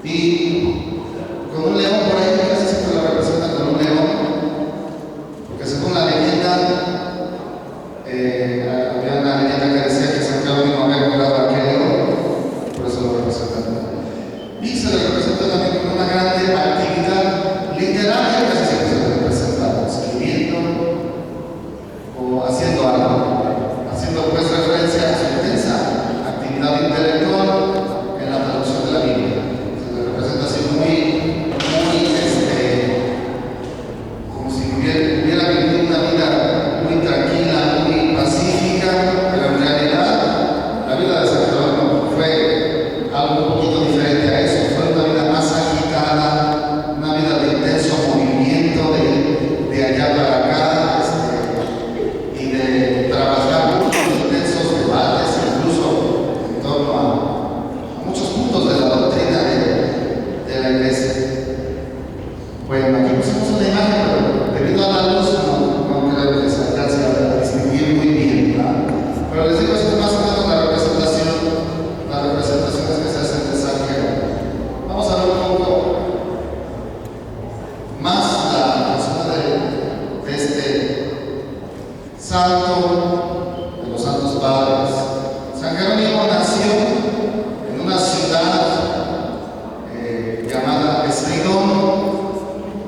y con un león por ahí, casi siempre lo representan con un león, porque según la leyenda, había una leyenda que decía que San Jerónimo había curado a aquel león, por eso lo representan. Y se le representa también con una grande actividad literaria, casi siempre se le representa escribiendo o haciendo algo, haciendo pues referencia a su intensa actividad intelectual en la traducción de la Biblia. Se le representa así muy, como si hubiera vivido una vida muy tranquila, muy pacífica, pero en realidad la vida de San Jerónimo fue algo un poquito diferente a eso. Fue una vida más agitada, una vida de intenso movimiento, de allá para acá, y de trabajar muchos intensos debates, incluso en torno a muchos puntos de la doctrina de la iglesia. Bueno, aquí pusimos una imagen, pero debido a la luz no creo que se alcance a distinguir muy bien, ¿verdad? Pero les digo, esto es más o menos las representaciones que se hacen de San Jerónimo. Vamos a ver un poco más la persona de este santo, de los santos padres. San Jerónimo nació en una ciudad llamada Escrigón.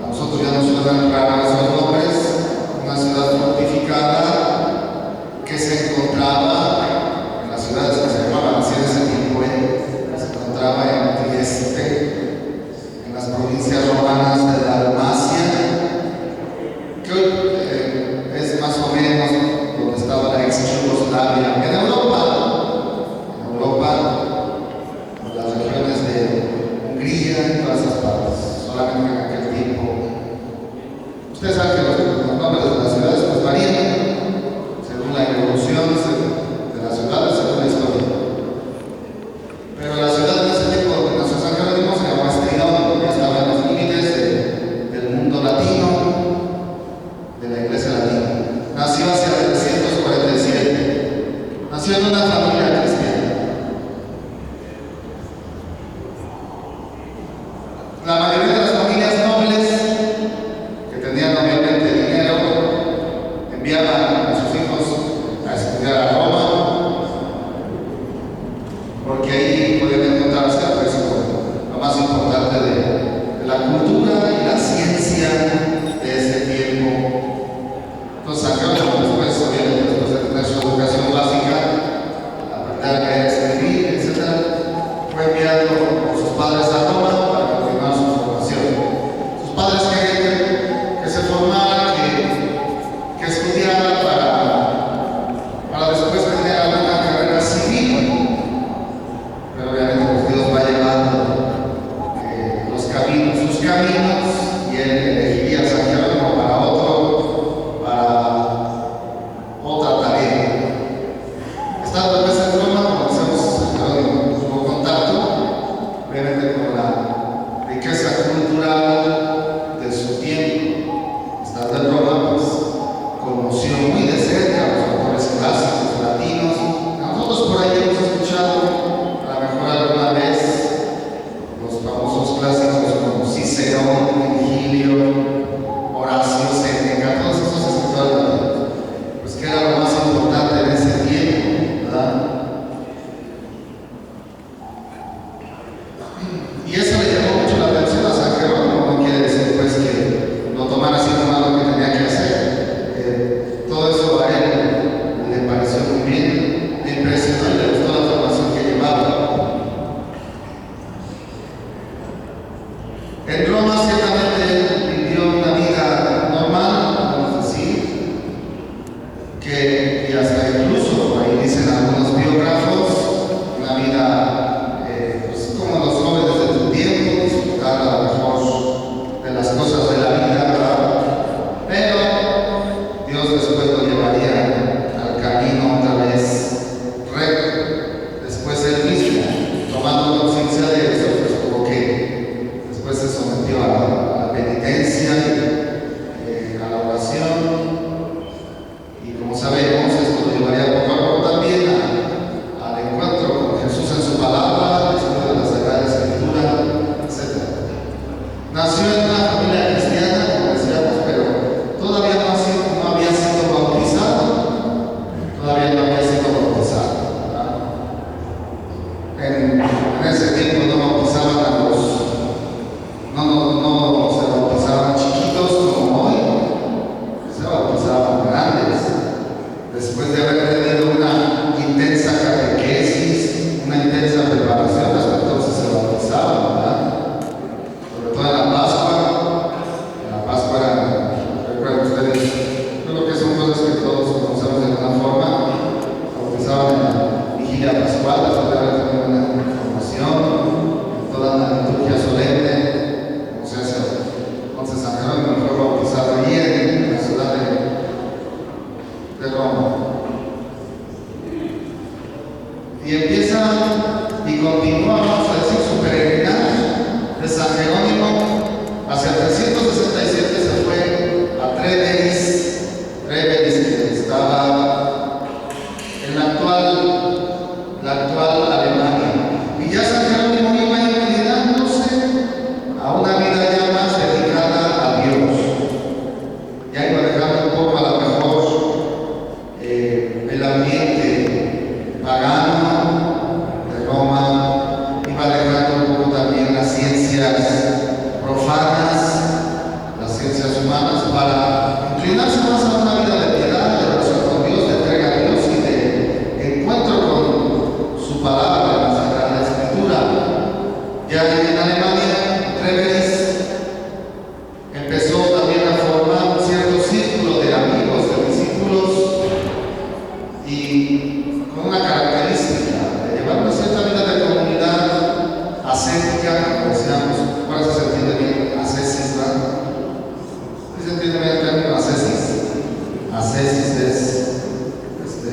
A nosotros ya nos suenan raros esos nombres. Una ciudad fortificada que se encontraba en las ciudades que se llamaban así en ese tiempo, se encontraba en Trieste, en las provincias romanas de Dalmacia, que hoy es más o menos donde estaba la ex Yugoslavia, en las regiones de Hungría, en todas esas partes, solamente en aquel tiempo. Ustedes saben que los nombres de las ciudades pues varían según la evolución de las ciudades, según la historia. Pero la ciudad en ese tiempo donde nació San Jerónimo se llamaba Escrigón, ya estaba en los límites del mundo latino, de la iglesia latina. Nació hacia 347. Nació en una familia cristiana. La mayoría de las familias nobles que tenían obviamente dinero enviaban a sus hijos a estudiar a Roma, porque ahí podían encontrarse pues, lo más importante de la cultura y la ciencia de ese tiempo. Entonces San Jerónimo después, obviamente después de tener su educación básica, aprender a leer, escribir, etc., fue enviado por sus padres a Roma para continuar su formación. Sus padres querían que se formara, que estudiara para después tener alguna carrera civil, pero obviamente pues, Dios va llevando sus caminos, y él elegiría a San Jerónimo para otra tarea. Estando pues en Roma, como decimos, San Jerónimo tuvo contacto obviamente con la riqueza cultural de su tiempo. Estando en Roma, pues conoció muy de cerca los autores clásicos latinos. Nosotros por ahí hemos escuchado, a lo mejor alguna vez, los famosos clásicos como Cicerón, Virgilio, Horacio, Séneca, todos esos escritores latinos, pues que era lo más importante en ese tiempo, ¿verdad? Y eso le llamó mucho la atención a San Jerónimo. No quiere decir pues que lo tomara así como algo que tenía que hacer. Todo eso a él le pareció muy bien, le impresionó y le gustó la formación que llevaba. En Roma ciertamente él vivió una vida normal, podemos decir, y hasta incluso, ahí dicen algunos biógrafos, una vida pues, como los jóvenes de tu tiempo, disfrutar a lo mejor de las cosas de la vida, ¿verdad? Pero Dios después lo llevaría al camino otra vez recto. Después él mismo, tomando conciencia de eso, pues tuvo que después se sometió Nació en una familia cristiana, como decíamos, pero todavía no había sido bautizado. Todavía no había sido bautizado. En ese tiempo no bautizaban a los, no se bautizaban chiquitos como hoy, se bautizaban grandes. Después de haber tenido una intensa catequesis, una intensa preparación, hasta entonces se bautizaban, ¿verdad? Sobre todo en la Pascua. En la Pascua era, recuerden ustedes, creo que son cosas que todos conocemos de alguna forma. Bautizaban en la vigilia pascual, después de haber tenido una formación, en toda una liturgia solemne, como se hace. Entonces San Jerónimo fue bautizado allí en la ciudad de Roma. Y empieza y continúa, vamos a decir, su peregrinaje de San Jerónimo. Hacia el 367 se fue a Treveris, que estaba en la actual Alemania. Y ya San Jerónimo iba inclinándose a una vida ya más dedicada a Dios. Ya iba dejando un poco a lo mejor el ambiente pagano de Roma, iba dejando un poco también las ciencias profanas, las ciencias humanas, para inclinarse más a una vida de piedad, de oración con Dios, de entrega a Dios y de encuentro con su palabra en la Sagrada Escritura. Ya en Alemania, Treveris empezó también a formar un cierto círculo de amigos, de discípulos, y con una característica de llevar una cierta vida de comunidad ascética, como decíamos, ahora se entiende bien, ascesis, ¿verdad? ¿Sí se entiende bien el término ascesis? Ascesis es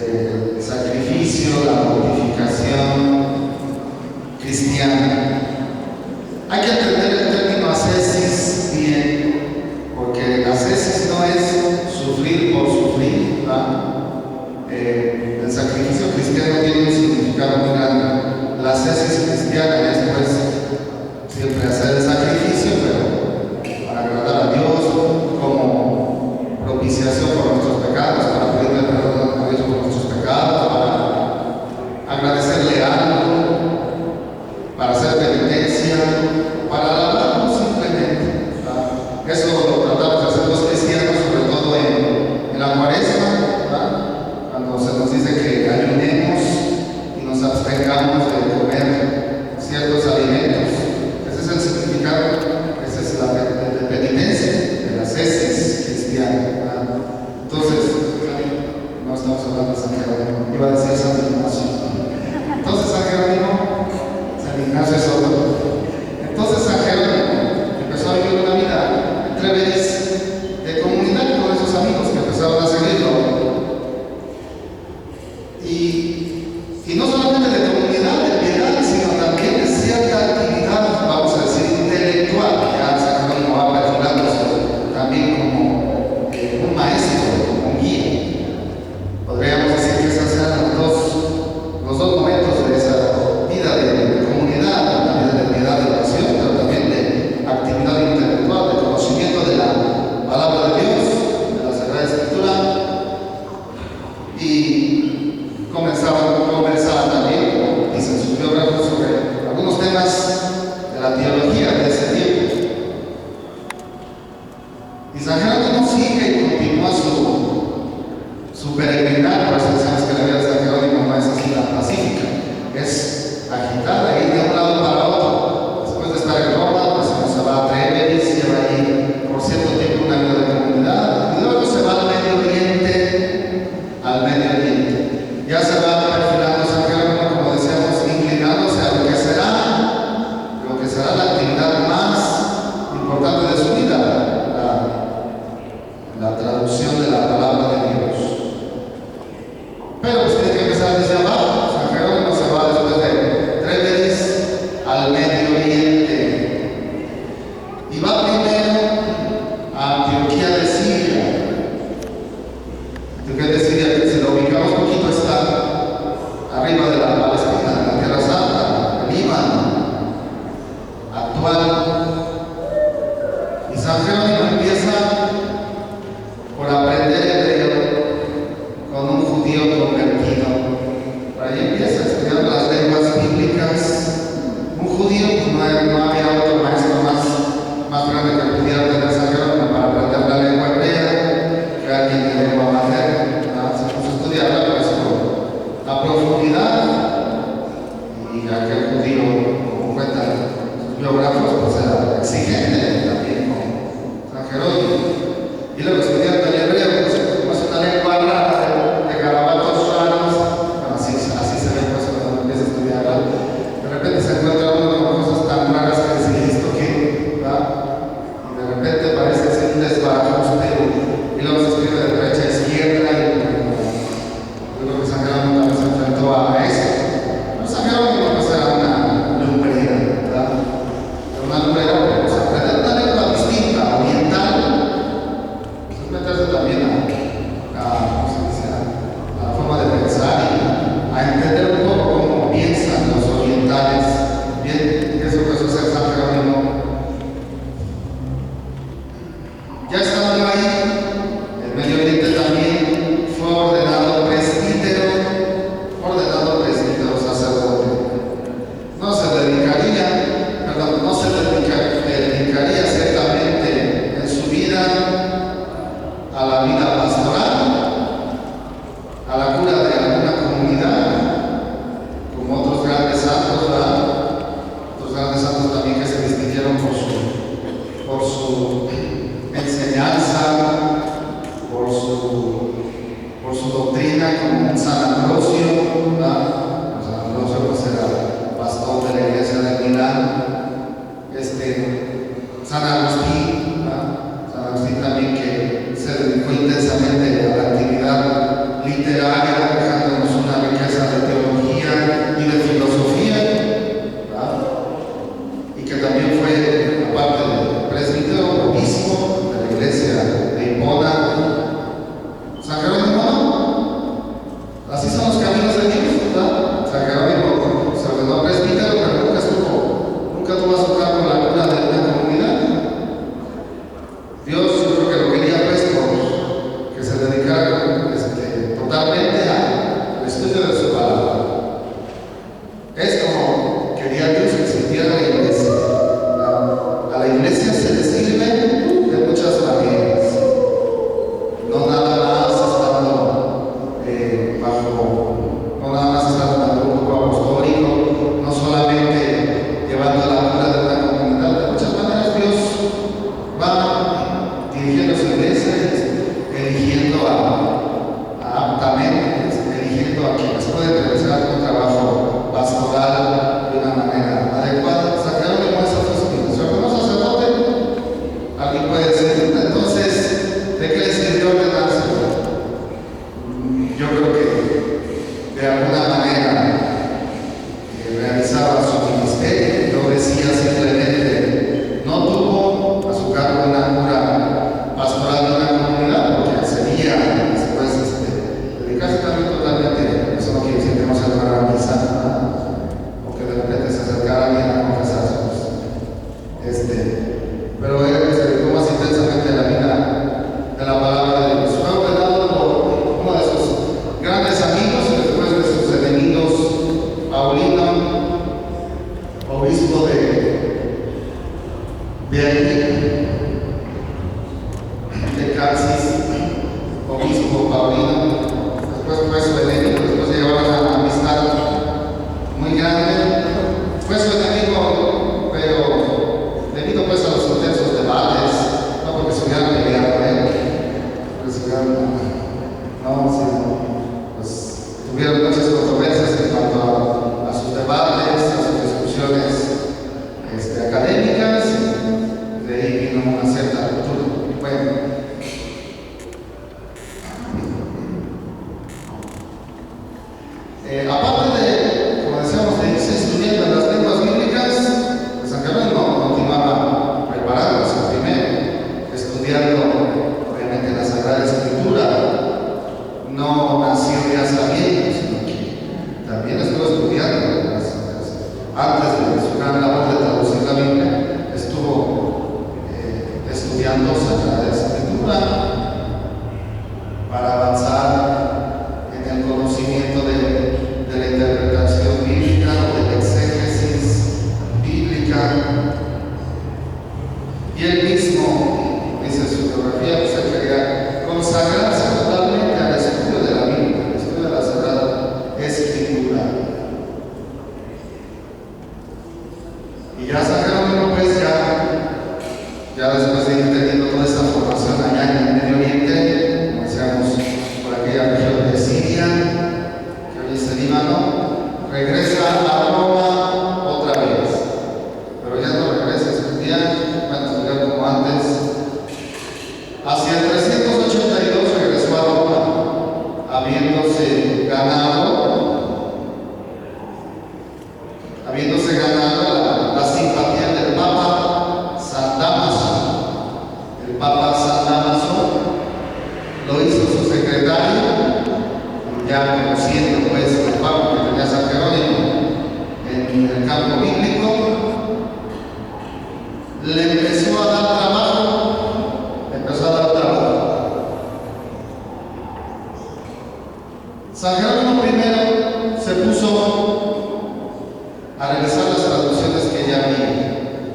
el sacrificio, la mortificación cristiana. Hay que entender el término ascesis bien, porque ascesis no es sufrir por sufrir, ¿verdad? El sacrificio cristiano tiene un significado muy grande. La ascesis cristiana es, pues, siempre hacer el sacrificio, pero para agradar a Dios, como propiciación por nuestros pecados, para pedirle perdón a Dios por nuestros pecados, para agradecerle algo, para hacer penitencia, para alabarlo simplemente, ¿verdad? Eso lo tratamos de hacer los cristianos, sobre todo en la Cuaresma, ¿verdad? Cuando se nos dice que ayunemos y nos abstengamos de comer ciertos alimentos. Ese es el significado, esa es la de penitencia, de la ascesis cristiana, ¿verdad? Entonces, no estamos hablando de San Jerónimo, iba a decir San Ignacio. Entonces San Jerónimo, San Ignacio es otro. Entonces San Jerónimo empezó a vivir una vida en Treveris de comunidad con esos amigos que empezaron a seguirlo. Y no solamente de comunidad, de piedad, sino también de cierta actividad, vamos a decir, intelectual. Ya San Jerónimo va perfilándose también como un maestro, como un guía. Podríamos decir que esos eran los dos momentos de esa vida de comunidad, la vida de piedad, de oración, pero también de actividad intelectual, de conocimiento de la palabra de Dios, de la Sagrada Escritura. Y conversaba también, como dicen sus biógrafos, sobre algunos temas de la teología de ese tiempo. Y San Jerónimo sigue y continúa su peregrinaje. Por eso decimos que la vida de San Jerónimo no es así tan pacífica, es agitada, ir de un lado para otro. Después de estar en Roma, pues se va a Treveris, lleva ahí por cierto tiempo una vida de comunidad, y luego se va al Medio Oriente, ya se va perfilando San Jerónimo, como decíamos, inclinándose a lo que será la actividad más importante de su vida, la traducción de la palabra de Dios. Pero pues tiene que empezar desde abajo. San Jerónimo se va después de Treveris al Medio Oriente y va primero a Antioquía de Siria. Antioquía de Siria, que si lo ubicamos un poquito, está arriba de la Palestina, la Tierra Santa, el Líbano actual. San Jerónimo empieza por aprender hebreo con un judío convertido. Por ahí empieza estudiando las lenguas bíblicas. Un judío, pues no había otro maestro más grande que pudiera tener San Jerónimo para aprender la lengua hebrea que alguien de lengua materna. Se puso a estudiarla, pues por la profundidad, y aquel judío, como cuentan sus biógrafos, pues era exigente también con San Jerónimo. Y luego estudiando el hebreo, pues como es una lengua rara, de garabatos raros, bueno, así se ve pues cuando empieza a estudiarla. De repente se encuentra uno con cosas tan raras que dice, ¿esto qué? ¿Va? Y de repente parece así un desbarajuste, y luego se escribe de derecha a izquierda, y yo creo que San Jerónimo también se enfrentó a eso. Pero San Jerónimo pues era una lumbrera, ¿verdad? Era una lumbrera, pero pues aprender una lengua distinta, oriental, pues es meterse también ¿cómo se dice? A la forma de pensar y a entender un poco cómo piensan los orientales. Bien, eso puede hacer San Jerónimo. Ya estando ahí, el Medio Oriente también fue ordenado presbítero sacerdote. No se dedicaría ciertamente en su vida a la vida pastoral, a la cura de alguna comunidad, como otros grandes santos, ¿verdad? Otros grandes santos también que se distinguieron por su enseñanza, por su doctrina, como San Ambrosio, ¿verdad? San Ambrosio pues era pastor de la iglesia de Milán. San Agustín, ¿verdad? San Agustín también, que se dedicó intensamente a la actividad literaria, dejándonos una riqueza de teología y de filosofía, ¿verdad? Y que también fue, aparte de presbítero, obispo de la iglesia de Hipona. San Jerónimo, ¿no? Así son los caminos de Dios, ¿verdad? San Jerónimo se ordenó presbítero, pero nunca tuvo a su cargo la cura de una comunidad. Dios, yo creo que lo quería pues por que se dedicara totalmente al estudio de su palabra. Es como quería Dios que se hiciera la iglesia. A la iglesia se le sirve de muchas maneras. No nada más estando no nada más estando en un grupo apostólico, no solamente llevando la cura de una comunidad. De muchas maneras Dios va dirigiendo su iglesia, eligiendo aptamente, eligiendo a quienes pueden realizar un trabajo pastoral de una manera adecuada. San Jerónimo es otro espíritu. Si ordenó sacerdote, alguien puede decir, entonces, ¿de qué le sirvió ordenarse? Yo creo que de alguna manera realizaba su ministerio. No decía simplemente, no tuvo a su cargo una cura pastoral de una comunidad, porque sería después dedicarse también totalmente. Eso no quiere decir que no se lograra a misa, o que de repente se acercara a alguien a confesarse. Pero él se dedicó más intensamente a la vida de la palabra de Dios. Fue ordenado por uno de sus grandes amigos y después de sus enemigos, Paulino, obispo de Calcis, obispo Paulino. Después fue su enemigo, después llevaron una amistad muy grande. Fue su enemigo, pero debido pues a los intensos debates, no porque se hubieran peleado porque se hubieran, sino pues tuvieron muchas controversias en cuanto a sus debates, a sus discusiones académicas, y de ahí vino una cierta ruptura. Bueno, aparte de, como decíamos, de irse estudiando las lenguas bíblicas, San Jerónimo continuaba preparándose primero, estudiando obviamente la Sagrada Escritura. No nació ya sabiendo, sino que también estuvo estudiando. Antes de su gran labor de traducir la Biblia, estuvo Y él mismo, dice su biografía, pues él quería consagrarse totalmente al estudio de la Biblia, al estudio de la Sagrada Escritura. Y ya San Jerónimo, pues ya después de ir teniendo toda esta formación allá en el Medio Oriente, como decíamos, por aquella región de Siria, que hoy es el Líbano, regresa a Roma otra vez. Pero ya no regresa, estudiar, van a estudiar como antes. Hacia el 382 regresó a Roma, habiéndose ganado la simpatía del Papa San Damaso. El Papa San Damaso lo hizo su secretario, ya conociendo pues el Papa que tenía San Jerónimo en el campo bíblico, le empezó a dar trabajo. San Jerónimo primero se puso a realizar las traducciones que ya había.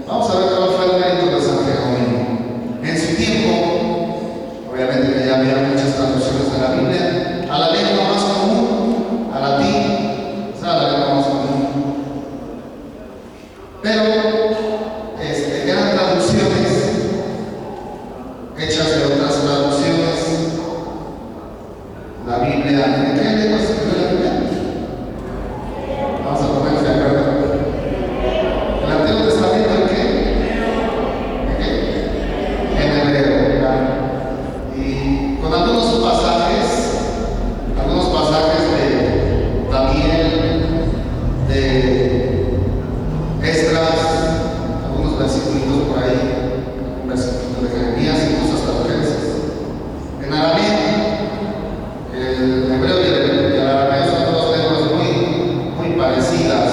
Vamos a ver cuál fue el mérito de San Jerónimo. En su tiempo, obviamente que ya había muchas traducciones de la Biblia, a la lengua más común, a latín, o sea, a la lengua más común. Pero eran traducciones hechas de otras traducciones. La Biblia, ¿en qué lengua se escribió la Biblia? Vamos a ponernos de acuerdo. ¿El Antiguo Testamento en qué? ¿En qué? En hebreo, ¿verdad? Y con algunos pasajes de Daniel, de Esdras, algunos versículos por ahí, un versículo de Jeremías, incluso hasta Génesis. En arameo, el hebreo y el arameo son dos lenguas muy parecidas.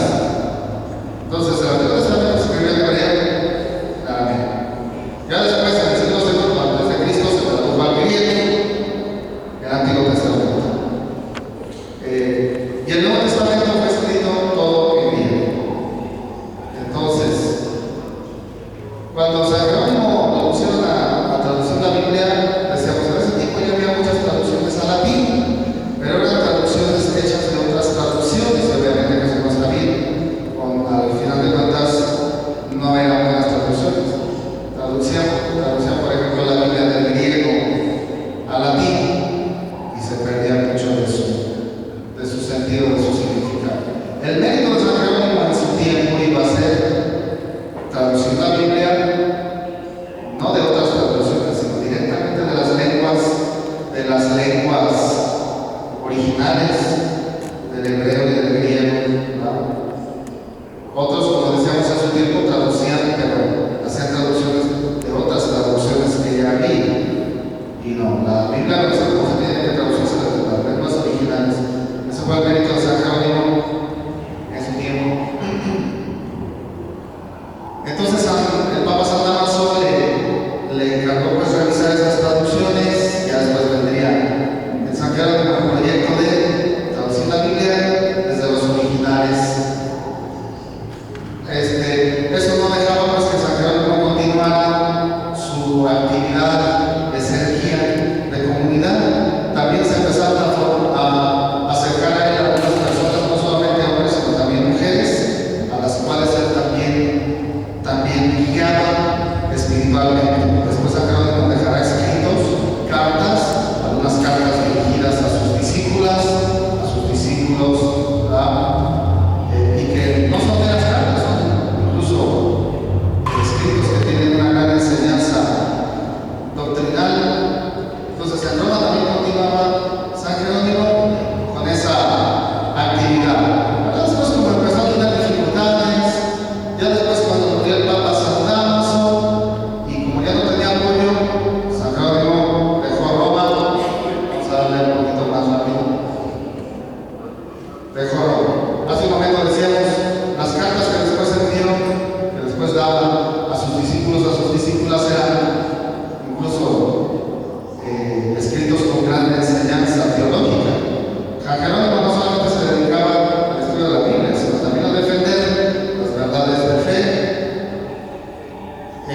Entonces, el Antiguo Testamento se escribió en hebreo, en arameo. Ya después, en el siglo II antes de Cristo, se tradujo al griego, el Antiguo Testamento. Y el Nuevo Testamento fue escrito todo en griego. Entonces, cuando San Jerónimo lo pusieron a traducir la Biblia, decíamos, en ese tiempo ya había muchas traducciones al latín, pero eran traducciones hechas de otras traducciones, y obviamente que eso no está bien. Al final de cuentas, no eran buenas traducciones. Traducían, por ejemplo, la Biblia del griego al latín, y se perdía mucho de su sentido, de su significado. El mérito de San Jerónimo en su tiempo iba a ser traducir la Biblia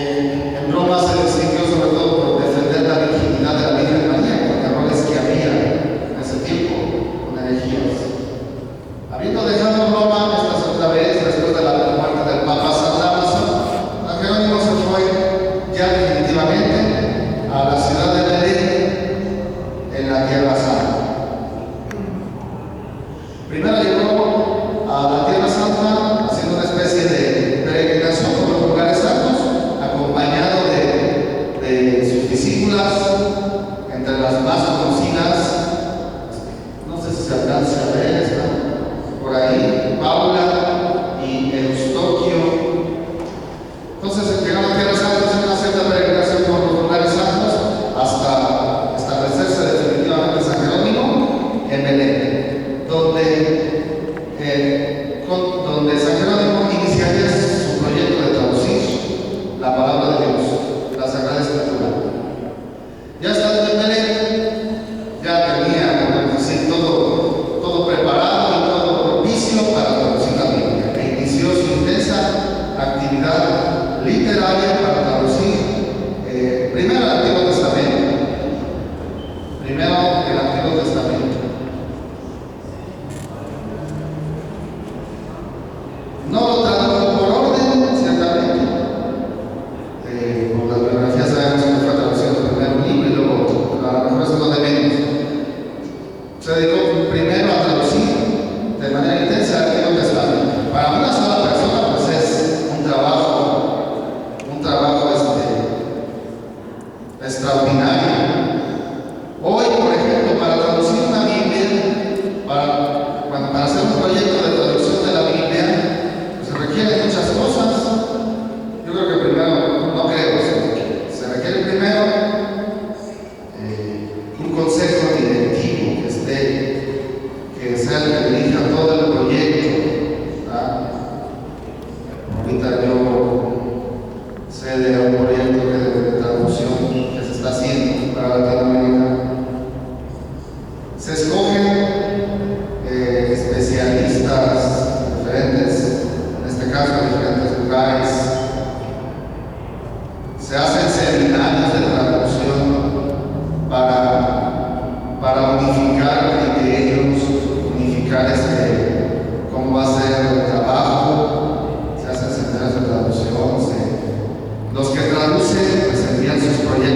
En Roma se distinguió sobre todo por defender la virginidad de la Virgen María, con errores que había en ese tiempo, con herejías. Habiendo dejado Roma esta segunda vez, después de la muerte del Papa San Damaso, San Jerónimo se fue ya definitivamente a la ciudad de Belén, en la Tierra Santa. Primero llegó a la Tierra Santa haciendo una especie de peregrinación por los lugares santos, acompañado de sus discípulas, entre las más conocidas, no sé si se alcanza a ver, está por ahí, Paula y Eustoquio. Entonces llegaron a la Tierra Santa haciendo una cierta peregrinación por los lugares santos hasta establecerse definitivamente San Jerónimo en Belén, donde San Jerónimo iniciaría su proyecto de traducir la palabra de Dios, la Sagrada Escritura. Ya estando en Belén, ya tenía, podemos decir, todo preparado y todo propicio para traducir la Biblia. E inició su intensa actividad literaria para traducir primero el Antiguo Testamento. Primero el Antiguo Testamento. No lo tradujo por orden, ciertamente. Por las biografías sabemos que fue traducido primero un libro y luego otro. A lo mejor eso es lo de menos. Se dedicó primero a traducir de manera intensa el Antiguo Testamento. Para una sola persona, pues es un trabajo extraordinario. Hoy, por ejemplo, para traducir una Biblia, para hacer un proyecto de traducción de la Biblia, se requieren muchas cosas. Yo creo que primero, no creo, se requiere primero un consejo directivo que sea el que dirija todo el proyecto. Ahorita yo sé de un proyecto de traducción que se está haciendo para Latinoamérica. Se escogen especialistas diferentes, en este caso de diferentes lugares. Se hacen seminarios de traducción para unificar criterios, unificar cómo va a ser el trabajo. Se hacen seminarios de traducción. Los que traducen pues envían sus proyectos